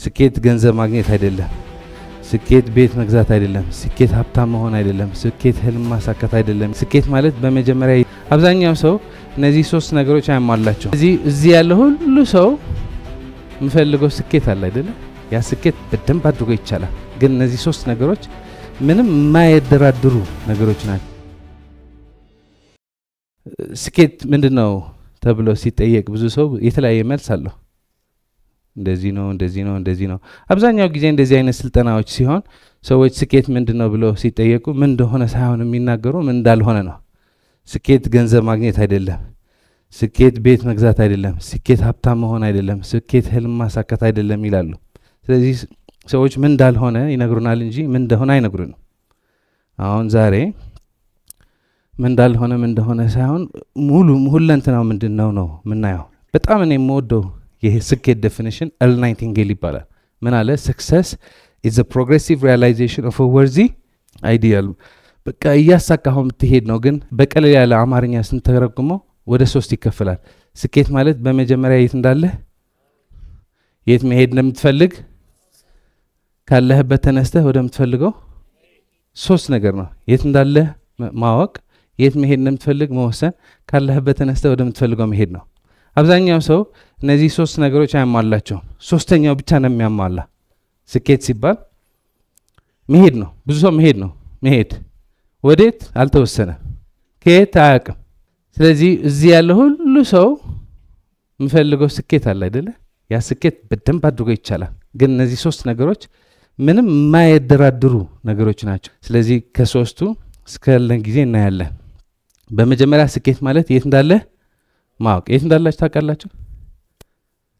ስኬት ገንዘብ ማግኘት አይደለም ስኬት ቤት መግዛት አይደለም ስኬት ሀብታም መሆን አይደለም ስኬት ህልም ማሳካት አይደለም ስኬት ማለት በመጀመሪያ አብዛኛው ሰው እነዚህ ሶስት ነገሮች ያሟላቸው እዚህ ያለው ሁሉ ሰው ምፈልገው ስኬት አለ አይደለ ያ ስኬት በደንብ አድርጎ ይቻላል ግን እነዚህ ሶስት ነገሮች ምንም ማይደራደሩ ነገሮች ናቸው ስኬት ምንድነው ተብሎ ሲጠየቅ ብዙ ሰው የተለያየ መልስ አለው እንደዚህ ነው አብዛኛው ጊዜ እንደዚህ አይነት ስልጠናዎች ሲሆን ሰዎች ስኬት ምንድነው ብለው ሲጠየቁ ምን እንደሆነ ሳይሆን የሚናገሩ ምን እንዳልሆነ ነው ስኬት ገንዘብ ማግኘት አይደለም ስኬት ቤት መግዛት አይደለም ስኬት ሀብታም መሆን አይደለም ስኬት ህልም ማሳካት አይደለም ይላሉ ስለዚህ ሰዎች ምን እንዳልሆነ ይነግሩናል እንጂ ምን እንደሆነ አይነግሩንም አሁን ዛሬ ምን እንደሆነ ሳይሆን ሙሉ ሁለንተናው ምንድነው ነው ምናየው በጣም እኔ የምወደው ይሄ ስኬት ዴፊኒሽን ኤል ናይቲንጌል ይባላል ምን አለ success is a progressive realization of a worthy ideal በቃ ያሳካው ምትሄድ ነው ግን በቀለል ያለ አማርኛ ስንተረጉመው ወደ ሶስት ይከፈላል ስኬት ማለት በመጀመሪያ የት እንዳለ የት መሄድ እንደምትፈልግ ካለህበት ተነስተህ ወደምትፈልገው ሶስት ነገር ነው የት እንዳለ ማወቅ የት መሄድ እንደምትፈልግ መወሰን ካለህበት ተነስተህ ወደምትፈልገው መሄድ ነው አብዛኛው ሰው እነዚህ ሶስት ነገሮች ያሟላቸው ሶስተኛው ብቻ ነው የሚያሟላ ስኬት ሲባል መሄድ ነው ብዙ ሰው መሄድ ወዴት አልተወሰነ ከየት አያውቅም ስለዚህ እዚህ ያለው ሁሉ ሰው ምፈልገው ስኬት አለ አይደለ ያ ስኬት በደንብ አድርጎ ይቻላል ግን እነዚህ ሶስት ነገሮች ምንም ማይደራደሩ ነገሮች ናቸው ስለዚህ ከሶስቱ እስከለን ጊዜ እናያለን በመጀመሪያ ስኬት ማለት የት እንዳለ ማወቅ የት እንዳላችሁ ታውቃላችሁ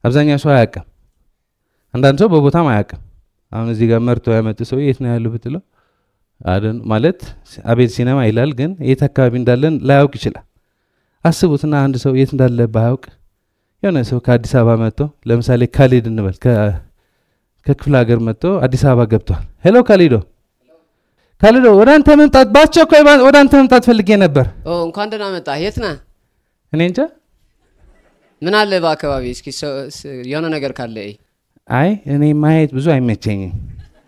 አብዛኛው ሰው አያውቅም አንዳንድ ሰው በቦታም አያውቅም አሁን እዚህ ጋር መርቶ ያመጡ ሰው የት ነው ያለው ብትለው አደን ማለት አቤት ሲነማ ይላል ግን የት አካባቢ እንዳለን ላያውቅ ይችላል አስቡትና አንድ ሰው የት እንዳለ ባያውቅ የሆነ ሰው ከአዲስ አበባ መጥቶ ለምሳሌ ካሊድ እንበል ከክፍለ ሀገር መጥቶ አዲስ አበባ ገብቷል ሄሎ ካሊዶ ወደ አንተ መምጣት ባቸኮይ ወደ አንተ መምጣት ፈልጌ ነበር እንኳን ደህና መጣ የት ነህ እኔ እንጃ ምን አለ በአካባቢ እስኪ የሆነ ነገር ካለ አይ እኔ ማየት ብዙ አይመቸኝም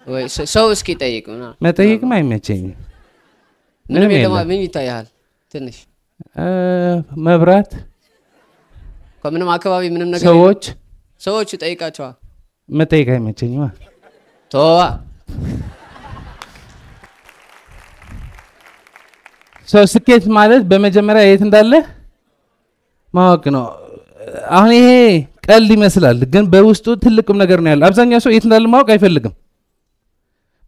ወይ ሰው እስኪ ጠይቁና መጠየቅም አይመቸኝም ምን ይታያል ትንሽ መብራት ከምንም አካባቢ ምንም ነገር ሰዎች ጠይቃቸዋ መጠየቅ አይመቸኝም ተዋ ስኬት ማለት በመጀመሪያ የት እንዳለ ማወቅ ነው አሁን ይሄ ቀልድ ይመስላል ግን በውስጡ ትልቁም ነገር ነው ያለው አብዛኛው ሰው የት እንዳለ ማወቅ አይፈልግም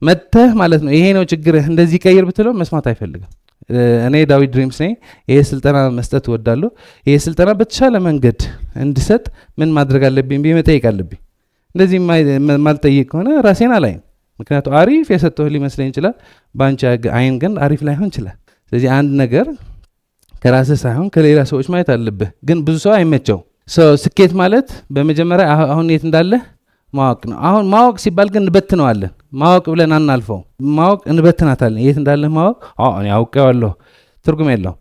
መተህ ማለት ነው ይሄ ነው ችግርህ እንደዚህ ቀይር ብትለው መስማት አይፈልግም እኔ ዳዊት ድሪምስ ነኝ ይሄ ስልጠና መስጠት ወዳለሁ ይሄ ስልጠና በተሻለ መንገድ እንድሰጥ ምን ማድረግ አለብኝ ቢመጠይቅ አለብኝ እንደዚህ ማልጠይቅ ሆነ ራሴን አላይም ምክንያቱም አሪፍ የሰጠው ሊመስለኝ ይችላል ባንቺ አይን ግን አሪፍ ላይሆን ይችላል ስለዚህ አንድ ነገር ከራስህ ሳይሆን ከሌላ ሰዎች ማየት አለብህ ግን ብዙ ሰው አይመቸው ስኬት ማለት በመጀመሪያ አሁን የት እንዳለ ማወቅ ነው አሁን ማወቅ ሲባል ግን እንበትነዋለን ማወቅ ብለን አናልፈው ማወቅ እንበትናታለን የት እንዳለ ማወቅ እኔ አውቀዋለሁ ትርጉም የለው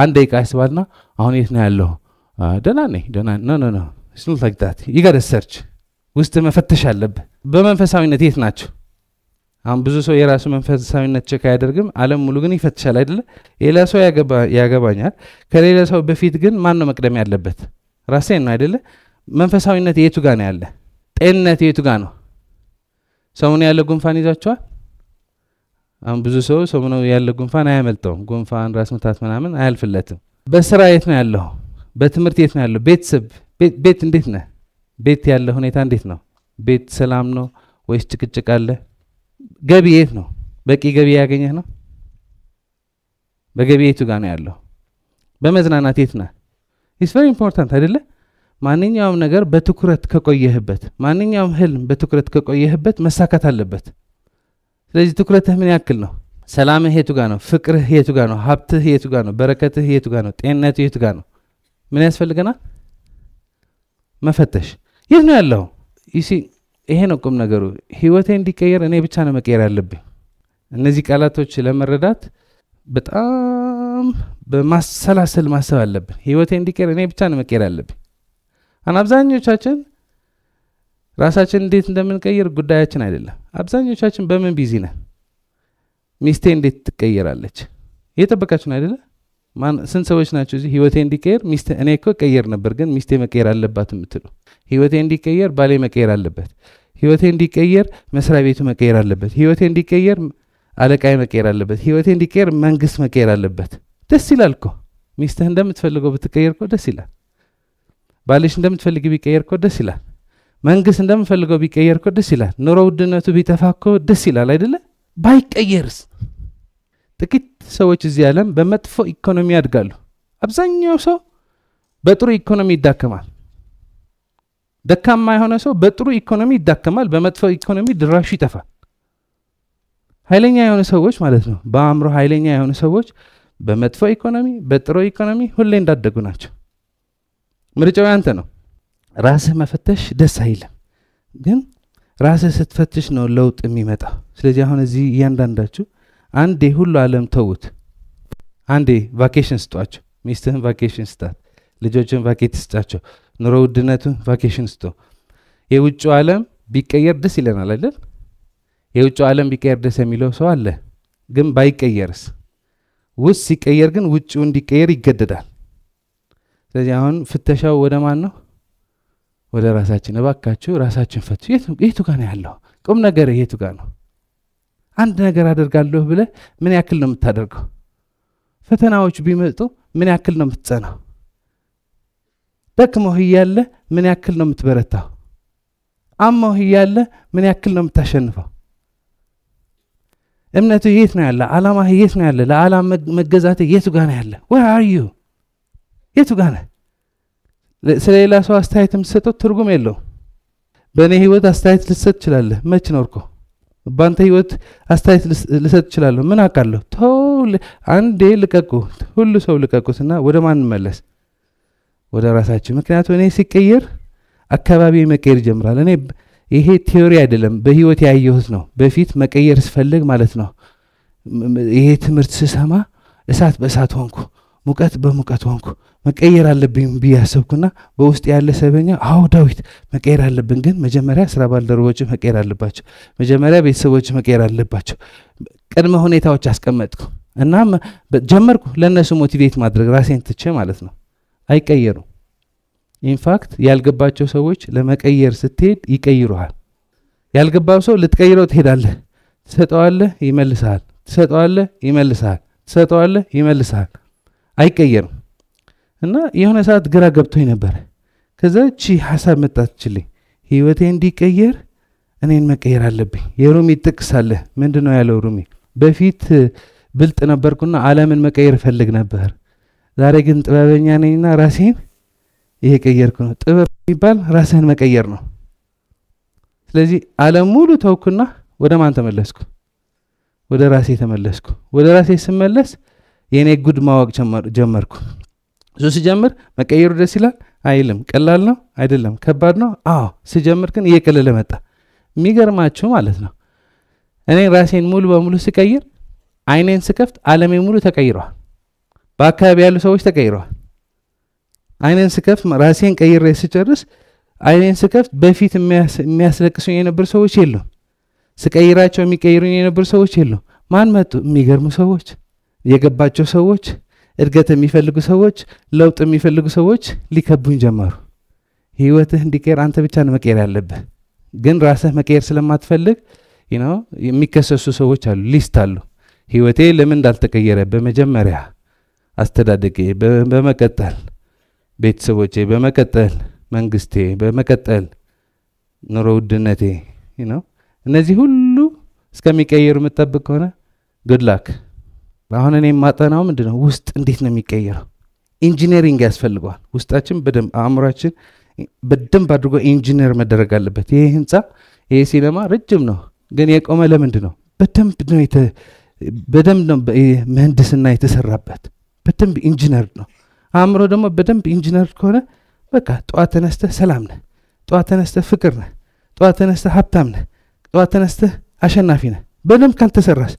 አንድ ደቂቃ ያስባልና አሁን የት ነው ያለው ደህና ነኝ ኖ it's not like that you got to search ውስጥ መፈተሽ አለብህ በመንፈሳዊነት የት ናቸው አሁን ብዙ ሰው የራሱ መንፈሳዊነት ቸክ ያደርግም ዓለም ሙሉ ግን ይፈትሻል አይደለ ሌላ ሰው ያገባኛል ከሌላ ሰው በፊት ግን ማን ነው መቅደም ያለበት ራሴን ነው አይደለ መንፈሳዊነት የቱ ጋር ነው ያለ ጤንነት የቱ ጋር ነው ሰውን ያለ ጉንፋን ይዛቸዋል አሁን ብዙ ሰው ነው ያለ ጉንፋን አያመልጠው ጉንፋን ራስ ምታት ምናምን አያልፍለትም በስራ የት ነው ያለው በትምህርት የት ነው ያለው ቤተሰብ ቤት እንዴት ነው ቤት ያለ ሁኔታ እንዴት ነው ቤት ሰላም ነው ወይስ ጭቅጭቅ አለ ገቢ የት ነው በቂ ገቢ ያገኘህ ነው በገቢ የቱ ጋር ነው ያለው በመዝናናት የት ነው it's very important አይደለ ማንኛውም ነገር በትኩረት ከቆየህበት ማንኛውም ህልም በትኩረት ከቆየህበት መሳካት አለበት ስለዚህ ትኩረትህ ምን ያክል ነው ሰላምህ የቱ ጋር ነው ፍቅርህ የቱ ጋር ነው ሀብትህ የቱ ጋር ነው በረከትህ የቱ ጋር ነው ጤንነትህ የቱ ጋር ነው ምን ያስፈልገናል መፈተሽ የት ነው ያለው ይሄ ነው ቁም ነገሩ ህይወቴ እንዲቀየር እኔ ብቻ ነው መቀየር ያለብኝ እነዚህ ቃላቶች ለመረዳት በጣም በማሰላሰል ማሰብ አለብን ህይወቴ እንዲቀየር እኔ ብቻ ነው መቀየር ያለብኝ አብዛኞቻችን ራሳችን እንዴት እንደምንቀይር ጉዳያችን አይደለም። አብዛኞቻችን በምን ቢዚ ነን? ሚስቴ እንዴት ትቀየራለች እየጠበቃችሁ ነው አይደለ? ስንት ሰዎች ናቸው እዚህ ህይወቴ እንዲቀየር ሚስቴ እኔ እኮ ቀየር ነበር ግን ሚስቴ መቀየር አለባት የምትሉ? ህይወቴ እንዲቀየር ባሌ መቀየር አለበት፣ ህይወቴ እንዲቀየር መስሪያ ቤቱ መቀየር አለበት፣ ህይወቴ እንዲቀየር አለቃዬ መቀየር አለበት፣ ህይወቴ እንዲቀየር መንግስት መቀየር አለበት። ደስ ይላል እኮ ሚስትህ እንደምትፈልገው ብትቀየር እኮ ደስ ይላል። ባልሽ እንደምትፈልጊ ቢቀየር እኮ ደስ ይላል። መንግስት እንደምትፈልገው ቢቀየር እኮ ደስ ይላል። ኑሮ ውድነቱ ቢጠፋ እኮ ደስ ይላል አይደለ? ባይቀየርስ? ጥቂት ሰዎች እዚህ ዓለም በመጥፎ ኢኮኖሚ ያድጋሉ። አብዛኛው ሰው በጥሩ ኢኮኖሚ ይዳከማል። ደካማ የሆነ ሰው በጥሩ ኢኮኖሚ ይዳከማል፣ በመጥፎ ኢኮኖሚ ድራሹ ይጠፋል። ኃይለኛ የሆኑ ሰዎች ማለት ነው፣ በአእምሮ ኃይለኛ የሆኑ ሰዎች በመጥፎ ኢኮኖሚ በጥሩ ኢኮኖሚ ሁሌ እንዳደጉ ናቸው። ምርጫው ያንተ ነው። ራስህ መፈተሽ ደስ አይልም፣ ግን ራስህ ስትፈትሽ ነው ለውጥ የሚመጣው። ስለዚህ አሁን እዚህ እያንዳንዳችሁ አንዴ ሁሉ ዓለም ተውት፣ አንዴ ቫኬሽን ስጧቸው። ሚስትህን ቫኬሽን ስጣት፣ ልጆችን ቫኬት ስጣቸው፣ ኑሮ ውድነቱን ቫኬሽን ስጦ። የውጭው ዓለም ቢቀየር ደስ ይለናል አይደል? የውጭው ዓለም ቢቀየር ደስ የሚለው ሰው አለ። ግን ባይቀየርስ? ውስጥ ሲቀየር ግን ውጭው እንዲቀየር ይገደዳል። ስለዚህ አሁን ፍተሻው ወደ ማን ነው? ወደ ራሳችን። እባካችሁ ራሳችን ፈትሹ። የቱ ጋር ነው ያለው ቁም ነገር? የቱ ጋር ነው? አንድ ነገር አደርጋለሁ ብለህ ምን ያክል ነው የምታደርገው? ፈተናዎች ቢመጡ ምን ያክል ነው የምትጸናው? ደክሞህ እያለ ምን ያክል ነው የምትበረታው? አሞህ እያለ ምን ያክል ነው የምታሸንፈው? እምነቱ የት ነው ያለ? ዓላማህ የት ነው ያለ? ለዓላማ መገዛት የቱ ጋር ነው ያለ? where are you? የቱ ጋር ነህ? ስለሌላ ሰው አስተያየት የምትሰጠው ትርጉም የለውም። በእኔ ህይወት አስተያየት ልትሰጥ ትችላለህ። መች ኖርኮ? በአንተ ህይወት አስተያየት ልሰጥ እችላለሁ። ምን አውቃለሁ? ተው፣ አንዴ ልቀቁ፣ ሁሉ ሰው ልቀቁትና ወደ ማን መለስ? ወደ ራሳችን። ምክንያቱም እኔ ሲቀየር አካባቢ መቀየር ይጀምራል። እኔ ይሄ ቲዮሪ አይደለም፣ በህይወት ያየሁት ነው። በፊት መቀየር ስፈልግ ማለት ነው፣ ይሄ ትምህርት ስሰማ እሳት በእሳት ሆንኩ፣ ሙቀት በሙቀት ሆንኩ። መቀየር አለብኝ ብዬ አሰብኩና በውስጥ ያለ ሰበኛ አዎ ዳዊት መቀየር አለብን፣ ግን መጀመሪያ ስራ ባልደረቦች መቀየር አለባቸው፣ መጀመሪያ ቤተሰቦች መቀየር አለባቸው። ቅድመ ሁኔታዎች አስቀመጥኩ እና ጀመርኩ ለነሱ ሞቲቬት ማድረግ ራሴን ትቼ ማለት ነው። አይቀየሩም። ኢንፋክት ያልገባቸው ሰዎች ለመቀየር ስትሄድ ይቀይሩሃል። ያልገባው ሰው ልትቀይረው ትሄዳለህ፣ ትሰጠዋለህ፣ ይመልስሃል፣ ትሰጠዋለህ፣ ይመልስሃል፣ ትሰጠዋለህ፣ ይመልስሃል። አይቀየርም። እና የሆነ ሰዓት ግራ ገብቶኝ ነበር። ከዛ እቺ ሐሳብ መጣችልኝ፣ ህይወቴ እንዲቀየር እኔን መቀየር አለብኝ። የሩሚ ጥቅስ አለ። ምንድነው ያለው ሩሚ? በፊት ብልጥ ነበርኩና ዓለምን መቀየር ፈልግ ነበር፣ ዛሬ ግን ጥበበኛ ነኝና ራሴን እየቀየርኩ ነው። ጥበብ የሚባል ራስህን መቀየር ነው። ስለዚህ ዓለም ሙሉ ተውኩና ወደ ማን ተመለስኩ? ወደ ራሴ ተመለስኩ። ወደ ራሴ ስመለስ የኔ ጉድ ማወቅ ጀመርኩ። እሱ ሲጀምር መቀየሩ ደስ ይላል አይልም? ቀላል ነው አይደለም? ከባድ ነው? አዎ። ሲጀምር ግን እየቀለለ መጣ። የሚገርማችሁ ማለት ነው እኔ ራሴን ሙሉ በሙሉ ስቀይር አይኔን ስከፍት ዓለሜ ሙሉ ተቀይሯል። በአካባቢ ያሉ ሰዎች ተቀይረዋል። አይኔን ስከፍት ራሴን ቀይሬ ስጨርስ አይኔን ስከፍት በፊት የሚያስለቅሱኝ የነበሩ ሰዎች የሉም። ስቀይራቸው የሚቀይሩኝ የነበሩ ሰዎች የሉም። ማን መጡ? የሚገርሙ ሰዎች፣ የገባቸው ሰዎች፣ እድገት የሚፈልጉ ሰዎች፣ ለውጥ የሚፈልጉ ሰዎች ሊከቡኝ ጀመሩ። ህይወትህ እንዲቀየር አንተ ብቻ ነው መቀየር ያለብህ። ግን ራስህ መቀየር ስለማትፈልግ የሚከሰሱ ሰዎች አሉ፣ ሊስት አሉ። ህይወቴ ለምን እንዳልተቀየረ በመጀመሪያ አስተዳደጌ፣ በመቀጠል ቤተሰቦቼ፣ በመቀጠል መንግስቴ፣ በመቀጠል ኑሮ ውድነቴ፣ እነዚህ ሁሉ እስከሚቀየሩ የምጠብቅ ከሆነ ጉድ ላክ። አሁን እኔ የማጠናው ምንድነው? ውስጥ እንዴት ነው የሚቀየረው? ኢንጂነሪንግ ያስፈልገዋል። ውስጣችን በደንብ አእምሯችን በደንብ አድርጎ ኢንጂነር መደረግ አለበት። ይሄ ህንፃ፣ ይሄ ሲኔማ ረጅም ነው፣ ግን የቆመ ለምንድን ነው? በደንብ ነው ምህንድስና የተሰራበት፣ በደንብ ኢንጂነር ነው። አእምሮ ደግሞ በደንብ ኢንጂነር ከሆነ በቃ ጠዋት ተነስተህ ሰላም ነህ፣ ጠዋት ተነስተህ ፍቅር ነህ፣ ጠዋት ተነስተህ ሀብታም ነህ፣ ጠዋት ተነስተህ አሸናፊ ነህ። በደንብ ካልተሰራስ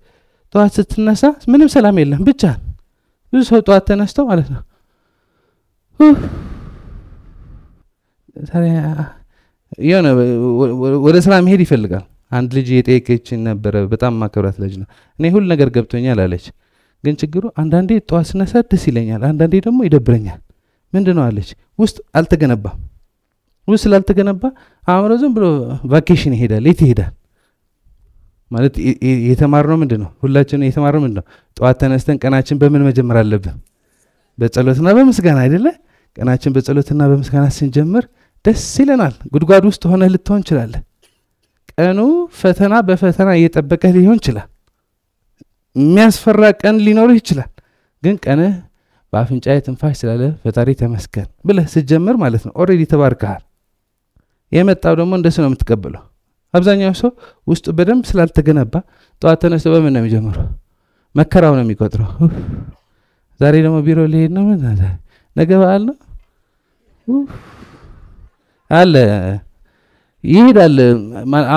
ጠዋት ስትነሳ ምንም ሰላም የለም ብቻ። ብዙ ሰው ጠዋት ተነስተው ማለት ነው የሆነ ወደ ስራ መሄድ ይፈልጋል አንድ ልጅ የጠየቀችኝ ነበር በጣም ማከብራት ልጅ ነው እኔ ሁሉ ነገር ገብቶኛል አለች ግን ችግሩ አንዳንዴ ጧት ስነሳ ደስ ይለኛል አንዳንዴ ደግሞ ይደብረኛል ምንድነው አለች ውስጥ አልተገነባም ውስጥ ስላልተገነባ አእምሮ ዝም ብሎ ቫኬሽን ይሄዳል የት ይሄዳል ማለት የተማርነው ምንድነው ሁላችንም የተማርነው ምንድነው ጧት ተነስተን ቀናችን በምን መጀመር አለብን በጸሎትና በምስጋና አይደለ ቀናችን በጸሎትና በምስጋና ስንጀምር ደስ ይለናል ጉድጓድ ውስጥ ሆነ ልትሆን ይችላል ቀኑ ፈተና በፈተና እየተጠበቀ ሊሆን ይችላል የሚያስፈራ ቀን ሊኖር ይችላል ግን ቀን በአፍንጫዬ ትንፋሽ ስላለ ፈጣሪ ተመስገን ብለህ ስትጀምር ማለት ነው ኦሬዲ ተባርከሃል የመጣው ደግሞ እንደሱ ነው የምትቀበለው አብዛኛው ሰው ውስጡ በደንብ ስላልተገነባ ጧት ተነስቶ በምን ነው የሚጀምረው መከራው ነው የሚቆጥረው ዛሬ ደግሞ ቢሮ ሊሄድ ነው ነገ በዓል ነው አለ ይሄዳል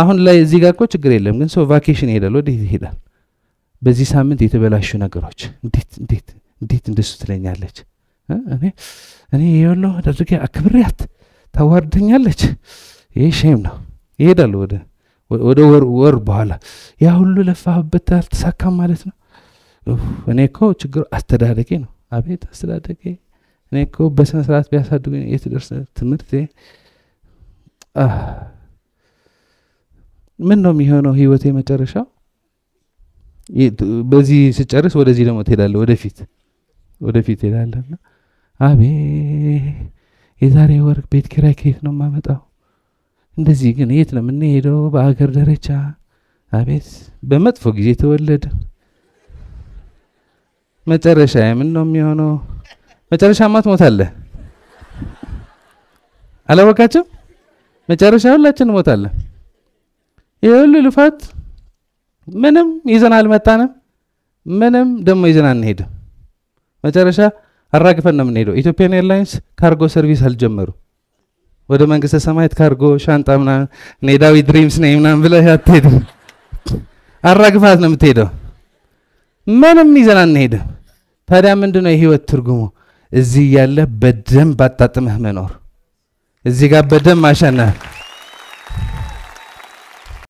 አሁን ላይ እዚህ ጋር እኮ ችግር የለም ግን ሰው ቫኬሽን ይሄዳል ወዴት ይሄዳል በዚህ ሳምንት የተበላሹ ነገሮች እንዴት እንደሱ ትለኛለች እኔ ይኸውልህ አድርጌ አክብሬያት ታዋርደኛለች ይሄ ሼም ነው ይሄዳል ወደ ወር በኋላ ያ ሁሉ ለፋህበት አልተሳካም ማለት ነው እኔ እኮ ችግሩ አስተዳደጌ ነው አቤት አስተዳደጌ እኔ እኮ በስነ ስርዓት ቢያሳድጉኝ የት ደርስ ትምህርቴ ምን ነው የሚሆነው ህይወቴ መጨረሻው በዚህ ሲጨርስ ወደዚህ ደግሞ ትሄዳለህ ወደፊት ትሄዳለህና አቤት የዛሬ ወር ቤት ኪራይ ከየት ነው የማመጣው እንደዚህ ግን የት ነው የምንሄደው በአገር ደረጃ አቤት በመጥፎ ጊዜ ተወለደ መጨረሻ ምን ነው የሚሆነው መጨረሻማ ትሞታለህ አላወቃችሁ መጨረሻ ሁላችን እንሞታለን ይሁሉ ልፋት ምንም ይዘን አልመጣንም ምንም ደሞ ይዘን አንሄድም መጨረሻ አራግፈን ነው የምንሄደው ኢትዮጵያን ኤርላይንስ ካርጎ ሰርቪስ አልጀመሩ ወደ መንግስተ ሰማያት ካርጎ ሻንጣ ምናምን ኔዳዊ ድሪምስ ነኝ ምናምን ብለህ አትሄድም አራግፋት ነው የምትሄደው ምንም ይዘን አንሄድም ታዲያ ምንድነው የህይወት ትርጉሙ እዚህ ያለ በደም ባጣጥመህ መኖር እዚህ ጋር በደም ማሸነፍ